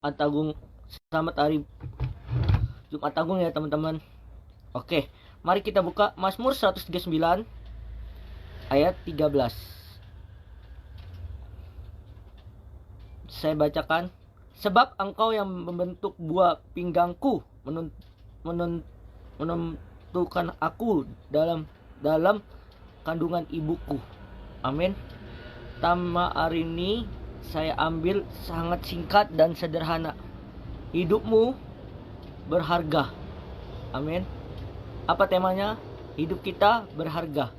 Jumat Agung. Selamat hari Jumat Agung ya teman-teman. Oke, mari kita buka Mazmur 139 ayat 13. Saya bacakan. Sebab engkau yang membentuk buah pinggangku, menentukan aku dalam kandungan ibuku. Amin. Tema hari ini saya ambil sangat singkat dan sederhana. Hidupmu berharga. Amin. Apa temanya? Hidup kita berharga.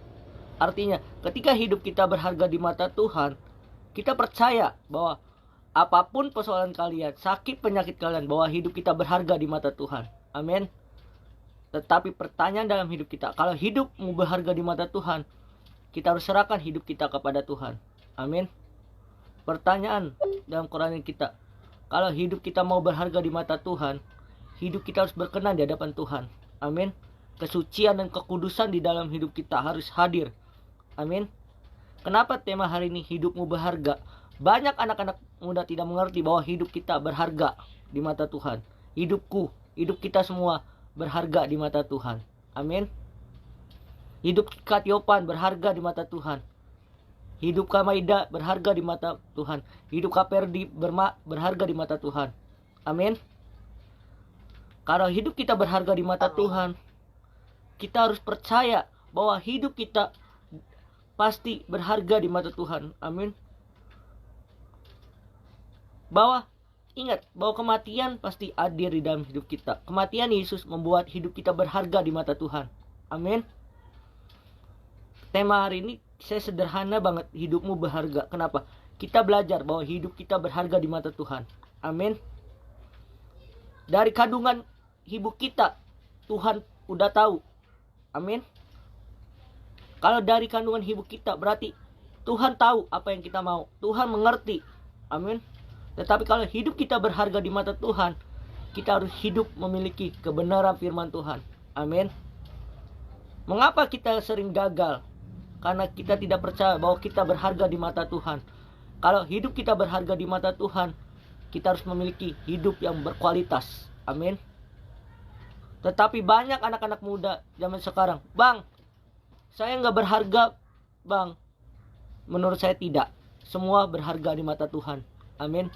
Artinya, ketika hidup kita berharga di mata Tuhan, kita percaya bahwa apapun persoalan kalian, sakit penyakit kalian, bahwa hidup kita berharga di mata Tuhan. Amin. Tetapi pertanyaan dalam hidup kita, kalau hidupmu berharga di mata Tuhan, kita harus serahkan hidup kita kepada Tuhan. Amin. Pertanyaan dalam Quran kita, kalau hidup kita mau berharga di mata Tuhan, hidup kita harus berkenan di hadapan Tuhan. Amin. Kesucian dan kekudusan di dalam hidup kita harus hadir. Amin. Kenapa tema hari ini hidupmu berharga? Banyak anak-anak muda tidak mengerti bahwa hidup kita berharga di mata Tuhan. Hidupku, hidup kita semua berharga di mata Tuhan. Amin. Hidup Kak Yopan berharga di mata Tuhan. Hidup Kak Maida berharga di mata Tuhan. Hidup Kak Perdi berharga di mata Tuhan. Amin. Kalau hidup kita berharga di mata Tuhan, kita harus percaya bahwa hidup kita pasti berharga di mata Tuhan. Amin. Ingat bahwa kematian pasti hadir di dalam hidup kita. Kematian Yesus membuat hidup kita berharga di mata Tuhan. Amin. Tema hari ini saya sederhana banget, hidupmu berharga. Kenapa? Kita belajar bahwa hidup kita berharga di mata Tuhan. Amin. Dari kandungan ibu kita, Tuhan udah tahu. Amin. Kalau dari kandungan ibu kita, berarti Tuhan tahu apa yang kita mau. Tuhan mengerti. Amin. Tetapi kalau hidup kita berharga di mata Tuhan, kita harus hidup memiliki kebenaran firman Tuhan. Amin. Mengapa kita sering gagal? Karena kita tidak percaya bahwa kita berharga di mata Tuhan. Kalau hidup kita berharga di mata Tuhan, kita harus memiliki hidup yang berkualitas. Amin. Tetapi banyak anak-anak muda zaman sekarang, "Bang, saya nggak berharga, Bang." Menurut saya tidak. Semua berharga di mata Tuhan. Amin.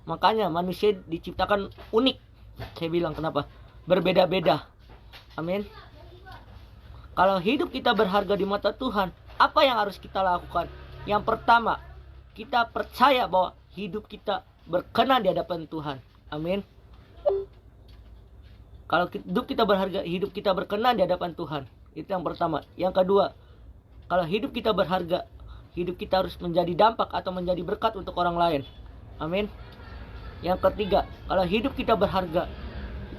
Makanya manusia diciptakan unik. Saya bilang kenapa? Berbeda-beda. Amin. Kalau hidup kita berharga di mata Tuhan, apa yang harus kita lakukan? Yang pertama, kita percaya bahwa hidup kita berkenan di hadapan Tuhan. Amin. Kalau hidup kita berharga, hidup kita berkenan di hadapan Tuhan. Itu yang pertama. Yang kedua, kalau hidup kita berharga, hidup kita harus menjadi dampak atau menjadi berkat untuk orang lain. Amin. Yang ketiga, kalau hidup kita berharga,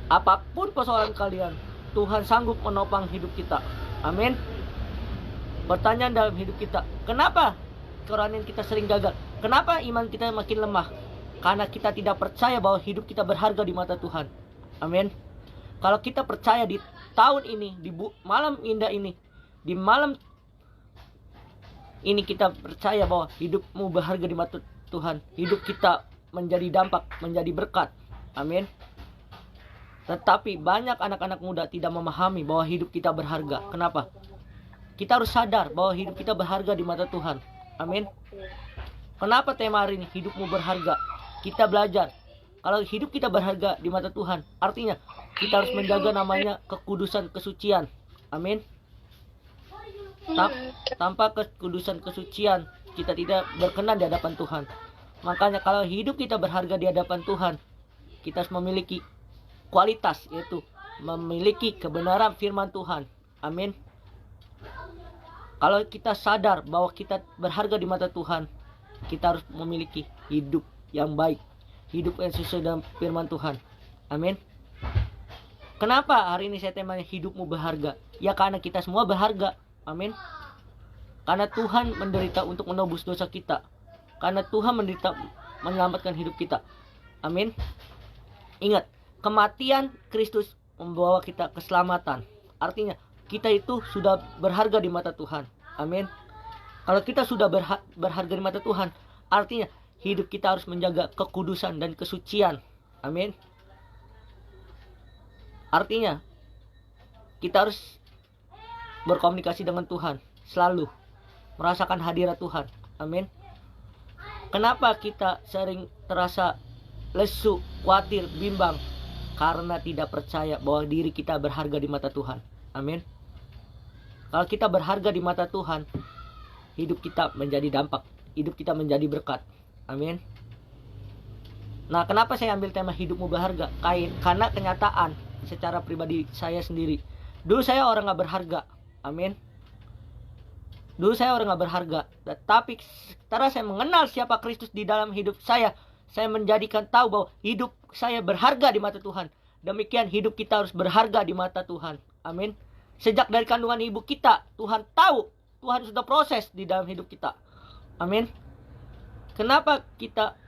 apapun persoalan kalian, Tuhan sanggup menopang hidup kita. Amin. Pertanyaan dalam hidup kita, kenapa kerohanian kita sering gagal? Kenapa iman kita makin lemah? Karena kita tidak percaya bahwa hidup kita berharga di mata Tuhan. Amin. Kalau kita percaya di tahun ini, di malam indah ini, di malam ini kita percaya bahwa hidupmu berharga di mata Tuhan. Hidup kita menjadi dampak, menjadi berkat. Amin. Tetapi banyak anak-anak muda tidak memahami bahwa hidup kita berharga. Kenapa? Kita harus sadar bahwa hidup kita berharga di mata Tuhan. Amin. Kenapa tema hari ini hidupmu berharga? Kita belajar kalau hidup kita berharga di mata Tuhan, artinya kita harus menjaga namanya kekudusan kesucian. Amin. Tanpa kekudusan kesucian, kita tidak berkenan di hadapan Tuhan. Makanya kalau hidup kita berharga di hadapan Tuhan, kita harus memiliki kualitas, yaitu memiliki kebenaran firman Tuhan. Amin. Kalau kita sadar bahwa kita berharga di mata Tuhan, kita harus memiliki hidup yang baik, hidup yang sesuai dengan firman Tuhan. Amin. Kenapa hari ini saya temanya hidupmu berharga? Ya karena kita semua berharga. Amin. Karena Tuhan menderita untuk menebus dosa kita. Karena Tuhan menderita menyelamatkan hidup kita. Amin. Ingat, kematian Kristus membawa kita keselamatan. Artinya kita itu sudah berharga di mata Tuhan. Amin. Kalau kita sudah berharga di mata Tuhan, artinya hidup kita harus menjaga kekudusan dan kesucian. Amin. Artinya kita harus berkomunikasi dengan Tuhan, selalu merasakan hadirat Tuhan. Amin. Kenapa kita sering terasa lesu, khawatir, bimbang? Karena tidak percaya bahwa diri kita berharga di mata Tuhan. Amin. Kalau kita berharga di mata Tuhan, hidup kita menjadi dampak, hidup kita menjadi berkat. Amin. Nah, kenapa saya ambil tema hidupmu berharga? Karena kenyataan secara pribadi saya sendiri. Dulu saya orang gak berharga. Amin. Dulu saya orang gak berharga. Tetapi setelah saya mengenal siapa Kristus di dalam hidup saya menjadikan tahu bahwa hidup saya berharga di mata Tuhan. Demikian hidup kita harus berharga di mata Tuhan. Amin. Sejak dari kandungan ibu kita, Tuhan tahu, Tuhan sudah proses di dalam hidup kita. Amin. Kenapa kita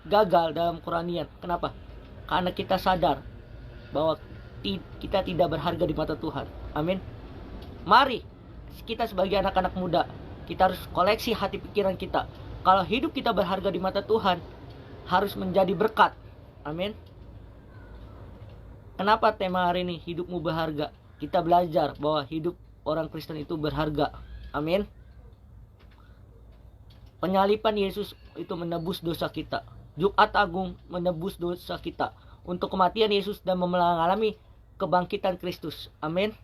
gagal dalam Quranian? Kenapa? Karena kita sadar bahwa kita tidak berharga di mata Tuhan. Amin. Mari kita sebagai anak-anak muda, kita harus koleksi hati pikiran kita. Kalau hidup kita berharga di mata Tuhan, harus menjadi berkat. Amin. Kenapa tema hari ini hidupmu berharga? Kita belajar bahwa hidup orang Kristen itu berharga. Amin. Penyaliban Yesus itu menebus dosa kita. Jumat Agung menebus dosa kita. Untuk kematian Yesus dan mengalami kebangkitan Kristus. Amin.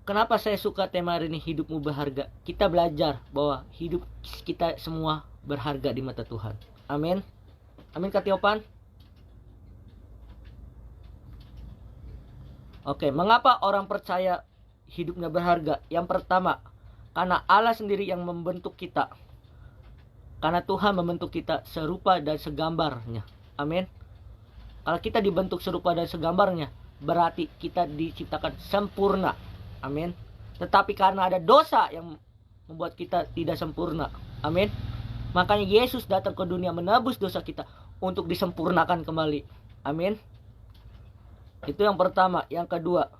Kenapa saya suka tema hari ini hidupmu berharga? Kita belajar bahwa hidup kita semua berharga di mata Tuhan. Amin. Amin Katiopan. Oke, mengapa orang percaya hidupnya berharga? Yang pertama, karena Allah sendiri yang membentuk kita. Karena Tuhan membentuk kita serupa dan segambarnya. Amin. Kalau kita dibentuk serupa dan segambarnya, berarti kita diciptakan sempurna. Amin. Tetapi karena ada dosa yang membuat kita tidak sempurna. Amin. Makanya Yesus datang ke dunia menebus dosa kita untuk disempurnakan kembali. Amin. Itu yang pertama. Yang kedua,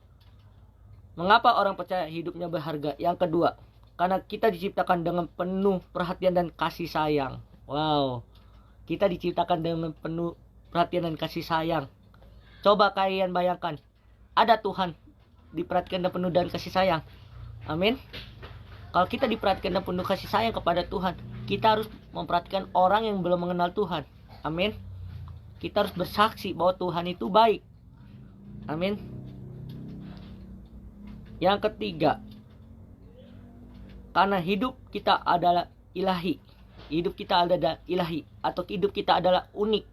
mengapa orang percaya hidupnya berharga? Yang kedua, karena kita diciptakan dengan penuh perhatian dan kasih sayang. Wow. Kita diciptakan dengan penuh perhatian dan kasih sayang. Coba kalian bayangkan, ada Tuhan diperhatikan dan penuh dan kasih sayang. Amin. Kalau kita diperhatikan dan penuh kasih sayang kepada Tuhan, kita harus memperhatikan orang yang belum mengenal Tuhan. Amin. Kita harus bersaksi bahwa Tuhan itu baik. Amin. Yang ketiga, karena hidup kita adalah ilahi. Hidup kita adalah ilahi, atau hidup kita adalah unik.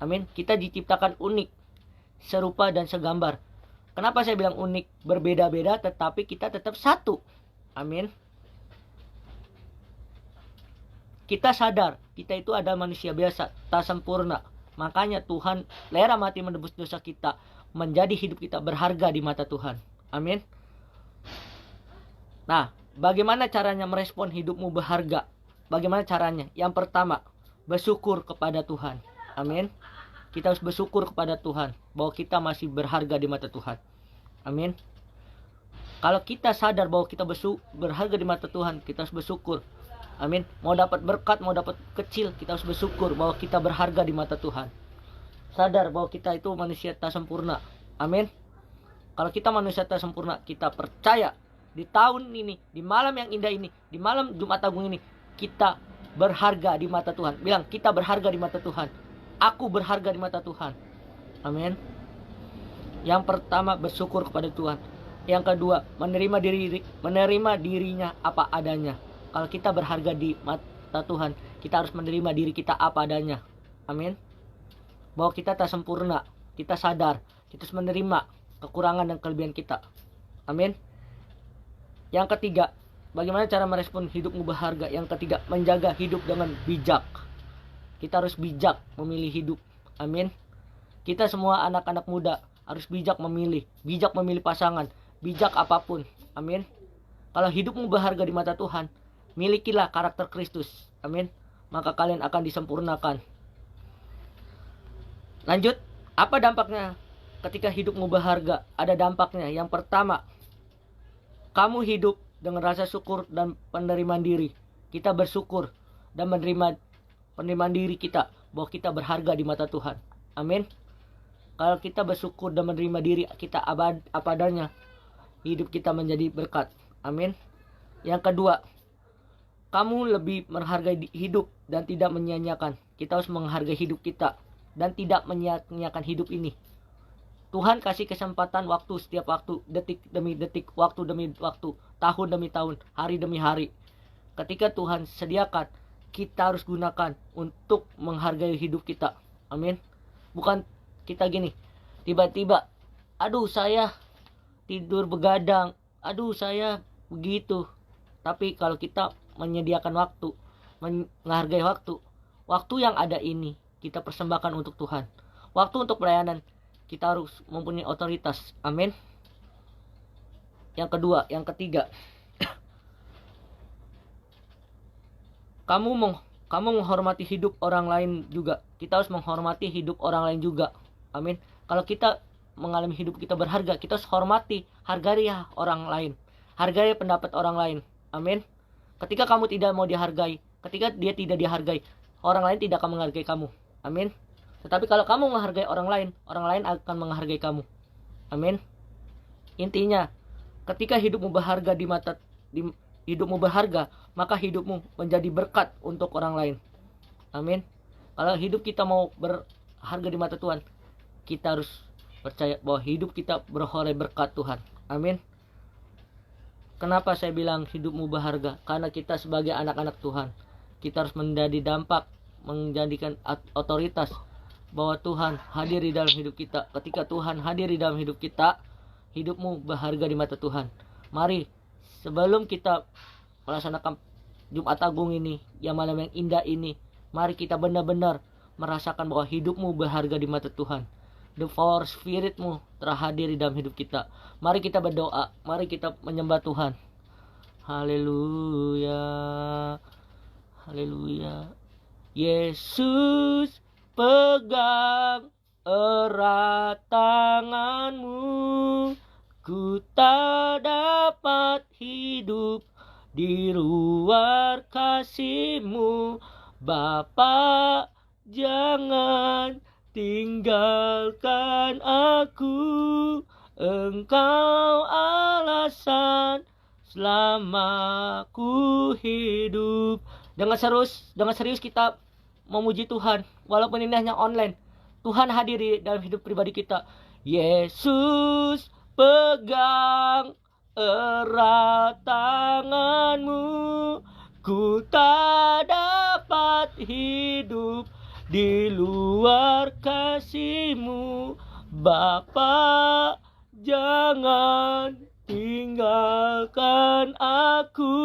Amin. Kita diciptakan unik, serupa dan segambar. Kenapa saya bilang unik? Berbeda-beda tetapi kita tetap satu. Amin. Kita sadar kita itu adalah manusia biasa, tak sempurna. Makanya Tuhan rela mati menebus dosa kita, menjadi hidup kita berharga di mata Tuhan. Amin. Nah, bagaimana caranya merespon hidupmu berharga? Bagaimana caranya? Yang pertama, bersyukur kepada Tuhan. Amin. Kita harus bersyukur kepada Tuhan bahwa kita masih berharga di mata Tuhan. Amin. Kalau kita sadar bahwa kita berharga di mata Tuhan, kita harus bersyukur. Amin. Mau dapat berkat, mau dapat kecil, kita harus bersyukur bahwa kita berharga di mata Tuhan. Sadar bahwa kita itu manusia tak sempurna. Amin. Kalau kita manusia tak sempurna, kita percaya di tahun ini, di malam yang indah ini, di malam Jumat Agung ini, kita berharga di mata Tuhan. Bilang, kita berharga di mata Tuhan. Aku berharga di mata Tuhan. Amin. Yang pertama, bersyukur kepada Tuhan. Yang kedua, menerima dirinya apa adanya. Kalau kita berharga di mata Tuhan, kita harus menerima diri kita apa adanya. Amin. Bahwa kita tak sempurna, kita sadar, kita harus menerima kekurangan dan kelebihan kita. Amin. Yang ketiga, bagaimana cara merespon hidupmu berharga? Yang ketiga, menjaga hidup dengan bijak. Kita harus bijak memilih hidup. Amin. Kita semua anak-anak muda harus bijak memilih pasangan, bijak apapun. Amin. Kalau hidupmu berharga di mata Tuhan, milikilah karakter Kristus. Amin. Maka kalian akan disempurnakan. Lanjut, apa dampaknya ketika hidupmu berharga? Ada dampaknya. Yang pertama, kamu hidup dengan rasa syukur dan penerimaan diri. Kita bersyukur dan menerima penerimaan diri kita bahwa kita berharga di mata Tuhan. Amin. Kalau kita bersyukur dan menerima diri kita apa adanya, hidup kita menjadi berkat. Amin. Yang kedua, kamu lebih menghargai hidup dan tidak menyia-nyiakan. Kita harus menghargai hidup kita dan tidak menyia-nyiakan hidup ini. Tuhan kasih kesempatan waktu setiap waktu, detik demi detik, waktu demi waktu, tahun demi tahun, hari demi hari. Ketika Tuhan sediakan, kita harus gunakan untuk menghargai hidup kita. Amin. Bukan kita gini, tiba-tiba, aduh saya tidur begadang, aduh saya begitu. Tapi kalau kita menyediakan waktu, menghargai waktu yang ada ini kita persembahkan untuk Tuhan. Waktu untuk pelayanan, kita harus mempunyai otoritas. Amin. Yang ketiga, kamu menghormati hidup orang lain juga. Kita harus menghormati hidup orang lain juga. Amin. Kalau kita mengalami hidup kita berharga, kita harus hormati, hargai orang lain, hargai pendapat orang lain. Amin. Ketika kamu tidak mau dihargai, ketika dia tidak dihargai, orang lain tidak akan menghargai kamu. Amin. Tetapi kalau kamu menghargai orang lain akan menghargai kamu. Amin. Intinya, ketika hidupmu berharga hidupmu berharga, maka hidupmu menjadi berkat untuk orang lain. Amin. Kalau hidup kita mau berharga di mata Tuhan, kita harus percaya bahwa hidup kita beroleh berkat Tuhan. Amin. Kenapa saya bilang hidupmu berharga? Karena kita sebagai anak-anak Tuhan, kita harus menjadi dampak, menjadikan otoritas bahwa Tuhan hadir di dalam hidup kita. Ketika Tuhan hadir di dalam hidup kita, hidupmu berharga di mata Tuhan. Mari, sebelum kita melaksanakan Jumat Agung ini, yang malam yang indah ini, mari kita benar-benar merasakan bahwa hidupmu berharga di mata Tuhan. The power spiritmu terhadir di dalam hidup kita. Mari kita berdoa, mari kita menyembah Tuhan. Haleluya, haleluya. Yesus, pegang erat tanganmu, ku tak dapat hidup di luar kasih-Mu. Bapa, jangan tinggalkan aku, Engkau alasan selama ku hidup. Dengan serius kita memuji Tuhan, walaupun ini hanya online. Tuhan hadir di dalam hidup pribadi kita. Yesus, pegang erat tanganmu, ku tak dapat hidup di luar kasih-Mu. Bapa, jangan tinggalkan aku,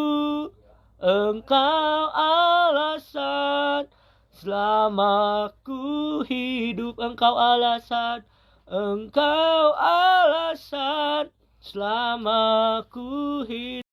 Engkau alasan selama ku hidup. Engkau alasan selama ku hidup.